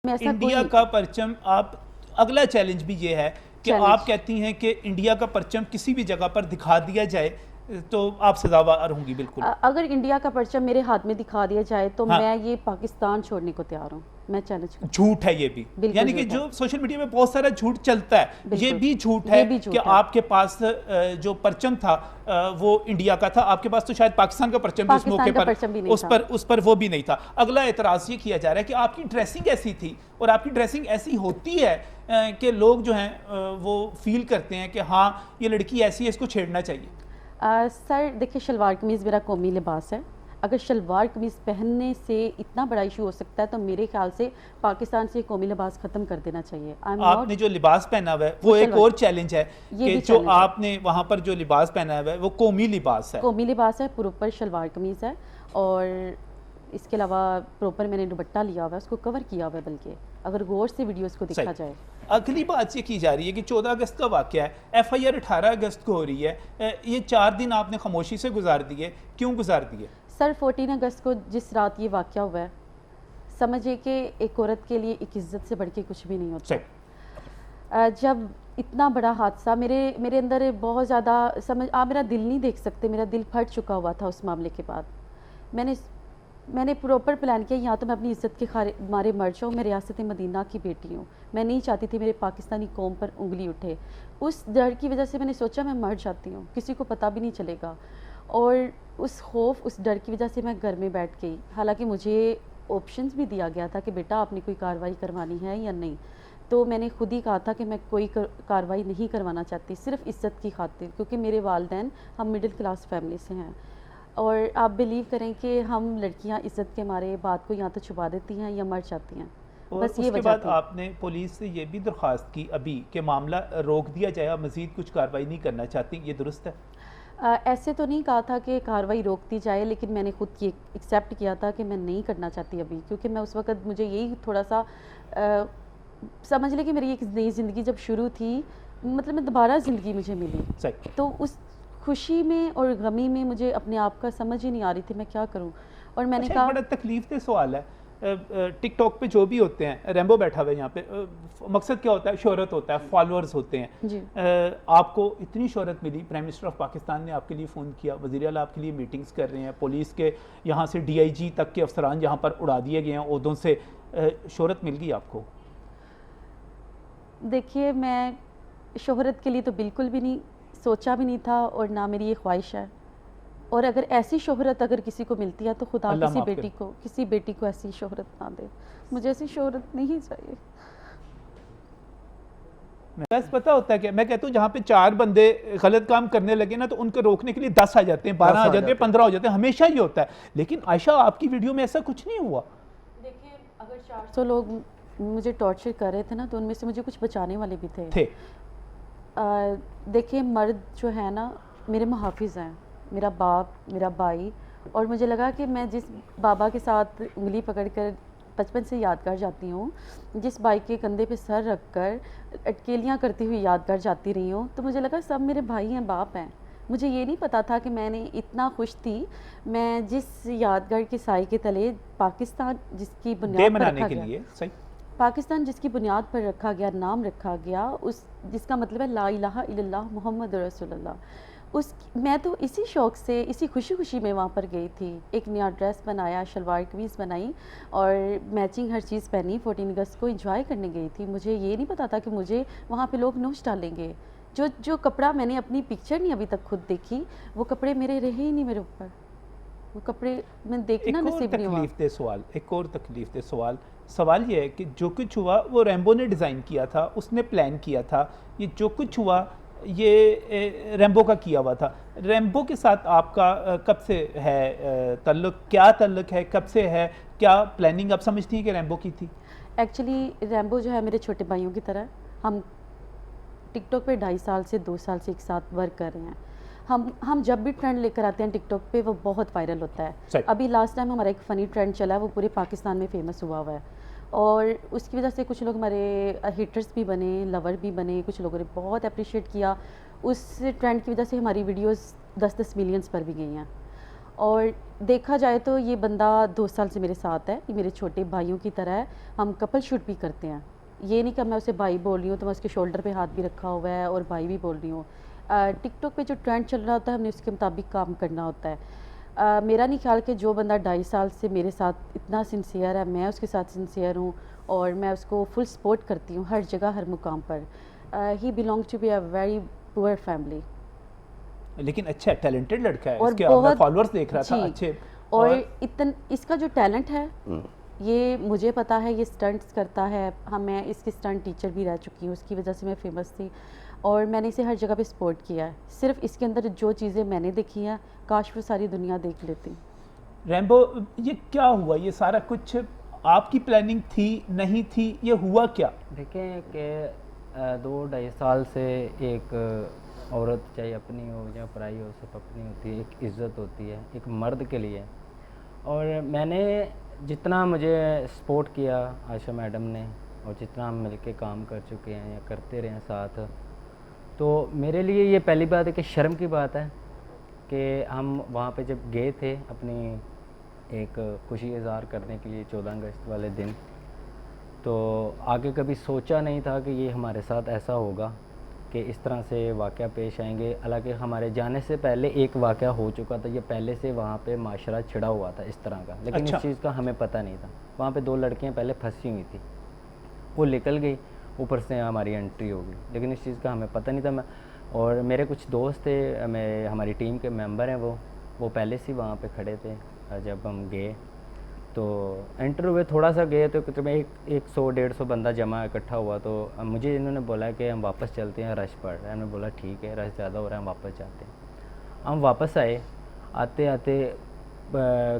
India का परचम आप, अगला चैलेंज भी ये है कि आप कहती हैं कि इंडिया का परचम किसी भी जगह पर दिखा दिया जाए तो आप सजावार होंगी। बिल्कुल, अगर इंडिया का परचम मेरे हाथ में दिखा दिया जाए तो हाँ, मैं ये पाकिस्तान छोड़ने को तैयार हूँ। मैं चैलेंज करती झूठ है ये भी, हूँ। यानी कि जो सोशल मीडिया में बहुत सारा झूठ चलता है ये भी झूठ है कि आपके पास जो परचम था वो इंडिया का था, आपके पास तो शायद पाकिस्तान का परचम भी उस मौके पर उस पर वो भी नहीं था। अगला एतराज़ ये किया जा रहा है कि आपकी ड्रेसिंग ऐसी थी और आपकी ड्रेसिंग ऐसी होती है कि लोग जो हैं वो फील करते हैं कि हाँ ये लड़की ऐसी है, इसको छेड़ना चाहिए। सर देखिए, शलवार कमीज़ मेरा कौमी लिबास है। अगर शलवार कमीज़ पहनने से इतना बड़ा इशू हो सकता है तो मेरे ख्याल से पाकिस्तान से कौमी लिबास ख़त्म कर देना चाहिए। आपने जो लिबास पहना हुआ है वो एक और चैलेंज है कि जो आपने वहाँ पर जो लिबास पहना हुआ है वो कौमी लिबास है। कौमी लिबास है, प्रॉपर शलवार कमीज़ है और इसके अलावा प्रॉपर मैंने दुपट्टा लिया हुआ है, उसको कवर किया हुआ है। बल्कि अगर गौर से वीडियोस को देखा जाए, अगली बात ये की जा रही है कि 14 अगस्त का वाक़या है, FIR 18 अगस्त को हो रही है, ये 4 दिन आपने खामोशी से गुजार दिए, क्यों गुजार दिए? सर 14 अगस्त को जिस रात ये वाक़या हुआ है, समझिए कि एक औरत के लिए एक इज़्ज़त से बढ़ के कुछ भी नहीं होता। जब इतना बड़ा हादसा मेरे अंदर बहुत ज़्यादा आप मेरा दिल नहीं देख सकते, मेरा दिल फट चुका हुआ था उस मामले के बाद। मैंने प्रॉपर प्लान किया, यहाँ तो मैं अपनी इज़्ज़त के मारे मर जाऊँ। मैं रियासत मदीना की बेटी हूँ, मैं नहीं चाहती थी मेरे पाकिस्तानी कौम पर उंगली उठे। उस डर की वजह से मैंने सोचा मैं मर जाती हूँ, किसी को पता भी नहीं चलेगा। और उस खौफ, उस डर की वजह से मैं घर में बैठ गई। हालांकि मुझे ऑप्शंस भी दिया गया था कि बेटा आपने कोई कार्रवाई करवानी है या नहीं, तो मैंने खुद ही कहा था कि मैं कोई कार्रवाई नहीं करवाना चाहती, सिर्फ इज़्ज़त की खातिर, क्योंकि मेरे वालिदैन हम मिडिल क्लास फैमिली से हैं। और आप बिलीव करें कि हम लड़कियां इज़्ज़त के मारे बात को यहाँ तो छुपा देती हैं या मर जाती हैं। और बस उसके बाद आपने पुलिस से ये भी दरख्वास्त की अभी कि मामला रोक दिया जाए, मज़ीद कुछ कार्रवाई नहीं करना चाहती, ये दुरुस्त है? ऐसे तो नहीं कहा था कि कार्रवाई रोक दी जाए, लेकिन मैंने खुद ये एक्सेप्ट किया था कि मैं नहीं करना चाहती अभी, क्योंकि मैं उस वक़्त मुझे यही थोड़ा सा समझ लें कि मेरी एक नई ज़िंदगी जब शुरू थी, मतलब मैं दोबारा ज़िंदगी मुझे मिली, तो उस खुशी में और गमी में मुझे अपने आप का समझ ही नहीं आ रही थी मैं क्या करूं। और मैंने कहा, बड़ा तकलीफ दे सवाल है, टिकटॉक पे जो भी होते हैं, रैम्बो बैठा हुआ है यहाँ पे, मकसद क्या होता है? शोहरत होता है, फॉलोअर्स होते हैं। आपको इतनी शोहरत मिली, प्राइम मिनिस्टर ऑफ पाकिस्तान ने आपके लिए फ़ोन किया, वज़ीर आला आपके लिए मीटिंग्स कर रहे हैं, पुलिस के यहाँ से DIG तक के अफसरान यहाँ पर उड़ा दिए गए हैं ओहदों से, शोहरत मिल गई आपको? देखिए, मैं शोहरत के लिए तो बिल्कुल भी नहीं सोचा भी नहीं था और ना मेरी ये ख्वाहिश है। और अगर ऐसी शोहरत अगर किसी को मिलती है तो खुदा किसी बेटी को ऐसी शोहरत ना दे। मुझे ऐसी शोहरत नहीं चाहिए। बस पता होता है कि मैं कहता हूँ जहाँ पे 4 बंदे गलत काम करने लगे ना तो उनको रोकने के लिए 10 आ जाते हैं, 12 आ जाते हैं, 15 हो जाते हैं, हमेशा ये होता है। लेकिन आयशा आपकी वीडियो में ऐसा कुछ नहीं हुआ। देखिए, अगर 400 लोग मुझे टॉर्चर कर रहे थे ना तो उनमें से मुझे कुछ बचाने वाले भी थे। देखिए, मर्द जो है ना मेरे मुहाफिज हैं, मेरा बाप, मेरा भाई। और मुझे लगा कि मैं जिस बाबा के साथ उंगली पकड़कर बचपन से यादगार जाती हूँ, जिस भाई के कंधे पे सर रखकर अटकेलियाँ करती हुई यादगार जाती रही हूँ, तो मुझे लगा सब मेरे भाई हैं, बाप हैं। मुझे ये नहीं पता था कि मैंने इतना खुश थी, मैं जिस यादगार के साए के तले पाकिस्तान जिसकी बुनियाद पर रखा गया, पाकिस्तान जिसकी बुनियाद पर रखा गया, नाम रखा गया, उस जिसका मतलब है ला इलाहा इल्लल्लाह मुहम्मद रसूलुल्लाह, उस मैं तो इसी शौक़ से, इसी खुशी में वहाँ पर गई थी। एक नया ड्रेस बनाया, शलवार कमीज़ बनाई और मैचिंग हर चीज़ पहनी, 14 अगस्त को एंजॉय करने गई थी। मुझे ये नहीं पता था कि मुझे वहाँ पे लोग नोच डालेंगे। जो कपड़ा मैंने अपनी पिक्चर नहीं अभी तक खुद देखी, वो कपड़े मेरे रहे ही नहीं मेरे ऊपर, वो कपड़े मैं देखना नसीब नहीं हुआ। एक और तकलीफ दे सवाल ये है कि जो कुछ हुआ वो रैम्बो ने डिज़ाइन किया था, उसने प्लान किया था। ये जो कुछ हुआ ये रैम्बो का किया हुआ था। रैम्बो के साथ आपका कब से है ताल्लुक, क्या ताल्लुक है, कब से है, क्या प्लानिंग आप समझती हैं कि रैम्बो की थी? एक्चुअली रैम्बो जो है मेरे छोटे भाइयों की तरह। हम टिकटॉक पे 2.5 साल से 2 साल से एक साथ वर्क कर रहे हैं। हम जब भी ट्रेंड लेकर आते हैं टिकटॉक पे वो बहुत वायरल होता है। अभी लास्ट टाइम हमारा एक फ़नी ट्रेंड चला है, वो पूरे पाकिस्तान में फेमस हुआ है और उसकी वजह से कुछ लोग हमारे हेटर्स भी बने, लवर भी बने, कुछ लोगों ने बहुत अप्रिशिएट किया। उस ट्रेंड की वजह से हमारी वीडियोस 10-10 मिलियंस पर भी गई हैं और देखा जाए तो ये बंदा 2 साल से मेरे साथ है, ये मेरे छोटे भाइयों की तरह है, हम कपल शूट भी करते हैं। ये नहीं कि मैं उसे भाई बोल रही हूँ तो मैं उसके शोल्डर पे हाथ भी रखा हुआ है और भाई भी बोल रही हूँ। टिकटॉक पे जो ट्रेंड चल रहा होता है हमने उसके मुताबिक काम करना होता है। मेरा नहीं ख्याल कि जो बंदा 2.5 साल से मेरे साथ इतना सिंसियर है, मैं उसके साथ सिंसियर हूँ और मैं उसको फुल सपोर्ट करती हूँ हर जगह हर मुकाम पर। He belongs to be a very poor family लेकिन अच्छा टैलेंटेड लड़का है, और इसके बहुत फॉलोअर्स देख रहा था जी, अच्छे। और इसका जो टैलेंट है ये मुझे पता है, ये स्टंट्स करता है। हाँ, मैं इसकी स्टंट टीचर भी रह चुकी हूँ, उसकी वजह से मैं फेमस थी और मैंने इसे हर जगह पे सपोर्ट किया है। सिर्फ इसके अंदर जो चीज़ें मैंने देखी हैं काश वो सारी दुनिया देख लेती। रैम्बो, ये क्या हुआ? ये सारा कुछ आपकी प्लानिंग थी, नहीं थी, ये हुआ क्या? देखें कि 2-2.5 साल से एक औरत चाहे अपनी हो या पराई हो, सब अपनी होती है, एक इज़्ज़त होती है एक मर्द के लिए। और मैंने जितना मुझे सपोर्ट किया आयशा मैडम ने और जितना हम मिलके काम कर चुके हैं या करते रहे हैं साथ, तो मेरे लिए ये पहली बात है कि शर्म की बात है कि हम वहाँ पे जब गए थे अपनी एक खुशी इज़हार करने के लिए 14 अगस्त वाले दिन, तो आगे कभी सोचा नहीं था कि ये हमारे साथ ऐसा होगा कि इस तरह से वाक़या पेश आएंगे। हालांकि हमारे जाने से पहले एक वाक़या हो चुका था, ये पहले से वहाँ पे माशरा छिड़ा हुआ था इस तरह का, लेकिन अच्छा। इस चीज़ का हमें पता नहीं था। वहाँ पे 2 लड़कियाँ पहले फंसी हुई थी, वो निकल गई, ऊपर से हमारी एंट्री हो गई, लेकिन इस चीज़ का हमें पता नहीं था। मैं और मेरे कुछ दोस्त थे, मैं हमारी टीम के मेंबर हैं, वो पहले से वहाँ पे खड़े थे जब हम गए। तो एंटर हुए, थोड़ा सा गए तो तकरीबन 100-150 बंदा जमा इकट्ठा हुआ। तो मुझे इन्होंने बोला कि हम वापस चलते हैं, रश पड़ रहा है। मैंने बोला ठीक है, रश ज़्यादा हो रहा है, हम वापस जाते हैं। हम वापस आए, आते आते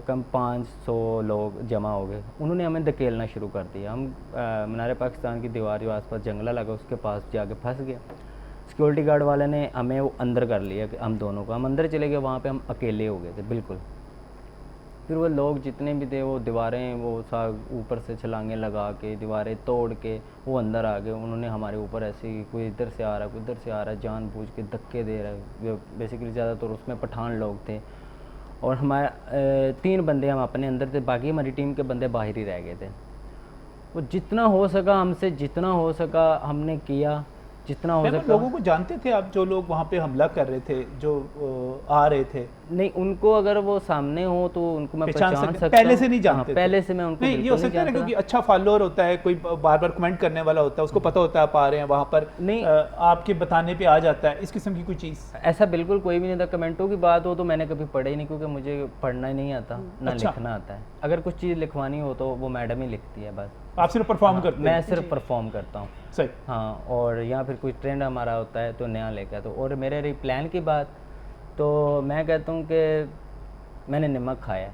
कम 500 लोग जमा हो गए। उन्होंने हमें धकेलना शुरू कर दिया। हम मीनार पाकिस्तान की दीवार जो आसपास जंगला लगा उसके पास जाके फंस गए। सिक्योरिटी गार्ड वाले ने हमें वो अंदर कर लिया कि हम दोनों को, हम अंदर चले गए, वहाँ पे हम अकेले हो गए थे बिल्कुल। फिर वो लोग जितने भी थे वो दीवारें वो ऊपर से छलांगे लगा के दीवारें तोड़ के वो अंदर आ गए। उन्होंने हमारे ऊपर ऐसे ही कोई इधर से आ रहा है कोई इधर से आ रहा है, जानबूझ के धक्के दे रहा है। बेसिकली ज़्यादातर उसमें पठान लोग थे और हमारे 3 बंदे हम अपने अंदर थे, बाकी हमारी टीम के बंदे बाहर ही रह गए थे। वो जितना हो सका हमसे, जितना हो सका हमने किया, जितना हो सका। लोगों को जानते थे आप, जो लोग वहाँ पे हमला कर रहे थे, जो आ रहे थे? नहीं, उनको अगर वो सामने हो तो उनको मैं पहचान सकता हूँ। पहले से नहीं जानते? पहले से मैं उनको नहीं, ये हो सकता है ना, क्योंकि अच्छा फॉलोअर होता है, कोई बार बार कमेंट करने वाला होता है, उसको पता होता है आप आ रहे हैं वहाँ पर, नहीं आपके बताने पे आ जाता है, इस किस्म की कोई चीज़? ऐसा बिल्कुल कोई भी नहीं था। कमेंटों की बात हो तो मैंने कभी पढ़ा ही नहीं, क्योंकि मुझे पढ़ना ही नहीं आता ना लिखना आता है। अगर कुछ चीज़ लिखवानी हो तो वो मैडम ही लिखती है, बस आप सिर्फ परफॉर्म करते हैं? मैं सिर्फ परफॉर्म करता हूँ। सही। हाँ, और या फिर कोई ट्रेंड हमारा होता है तो नया लेकर आता हूँ। और मेरे प्लान की बात तो मैं कहता हूँ कि मैंने नमक खाया है,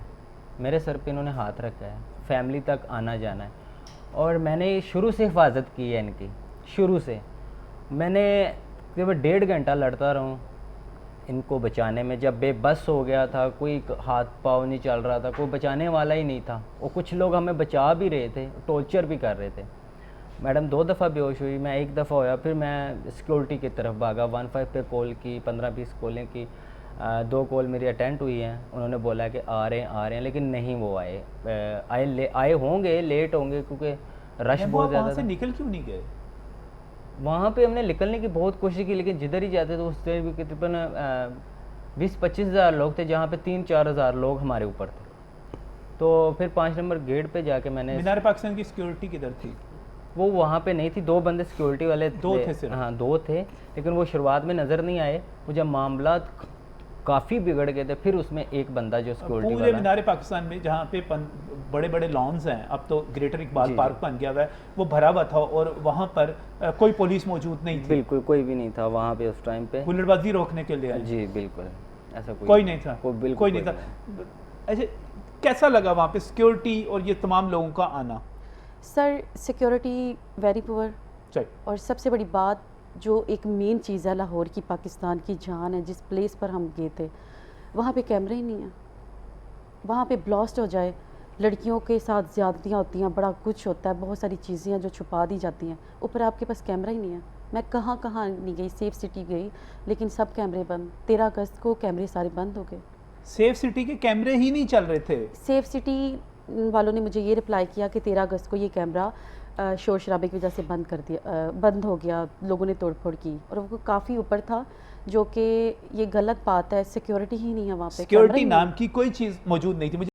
मेरे सर पे इन्होंने हाथ रखा है, फैमिली तक आना जाना है, और मैंने शुरू से हिफाजत की है इनकी। शुरू से मैंने करीब 1.5 घंटा लड़ता रहूँ इनको बचाने में। जब बेबस हो गया था, कोई हाथ पाँव नहीं चल रहा था, कोई बचाने वाला ही नहीं था, और कुछ लोग हमें बचा भी रहे थे, टॉर्चर भी कर रहे थे। मैडम 2 दफ़ा बेहोश हुई, मैं 1 दफ़ा होया, फिर मैं सिक्योरिटी की तरफ भागा, 15 पे कॉल की, 15-20 कॉलें की, 2 कॉल मेरी अटेंड हुई हैं। उन्होंने बोला कि आ रहे हैं, लेकिन नहीं वो आए होंगे, लेट होंगे, क्योंकि रश बहुत ज़्यादा था। निकल क्यों नहीं गए? वहाँ पे हमने निकलने की बहुत कोशिश की, लेकिन जिधर ही जाते तो उससे भी तकरीबन 20-25 हज़ार लोग थे, जहाँ पे 3-4 हज़ार लोग हमारे ऊपर थे। तो फिर 5 नंबर गेट पे जाके मैंने, मीनार पाकिस्तान की सिक्योरिटी किधर थी? वो वहाँ पे नहीं थी, 2 बंदे सिक्योरिटी वाले 2 थे सिर्फ? हाँ 2 थे, लेकिन वो शुरुआत में नज़र नहीं आए। वो जब मामला काफ़ी बिगड़ गए थे, फिर उसमें एक बंदा जो सिक्योरिटी पूरे मीनार पाकिस्तान में जहाँ पे बड़े बड़े लॉन्स हैं, अब तो ग्रेटर इकबाल पार्क बन गया हुआ है, वो भरा हुआ था और वहाँ पर कोई पुलिस मौजूद नहीं थी? बिल्कुल कोई भी नहीं था वहाँ पे उस टाइम पे। हुल्लड़बाजी रोकने के लिए? जी बिल्कुल, ऐसा कोई नहीं था? कोई नहीं था। अच्छा, कैसा लगा वहाँ पे सिक्योरिटी और ये तमाम लोगों का आना? सर, सिक्योरिटी वेरी पुअर, और सबसे बड़ी बात जो एक मेन चीज़ है, लाहौर की पाकिस्तान की जान है, जिस प्लेस पर हम गए थे वहाँ पे कैमरे ही नहीं है। वहाँ पे ब्लास्ट हो जाए, लड़कियों के साथ ज़्यादतियाँ होती हैं, बड़ा कुछ होता है, बहुत सारी चीज़ें हैं जो छुपा दी जाती हैं, ऊपर आपके पास कैमरा ही नहीं है। मैं कहाँ कहाँ नहीं गई, सेफ सिटी गई, लेकिन सब कैमरे बंद। 13 अगस्त को कैमरे सारे बंद हो गए। सेफ सिटी के कैमरे ही नहीं चल रहे थे। सेफ सिटी वालों ने मुझे ये रिप्लाई किया कि 13 अगस्त को ये कैमरा शोर शराबे की वजह से बंद हो गया, लोगों ने तोड़फोड़ की, और वो काफ़ी ऊपर था, जो कि ये गलत बात है। सिक्योरिटी ही नहीं है वहाँ पे, सिक्योरिटी नाम की कोई चीज़ मौजूद नहीं थी।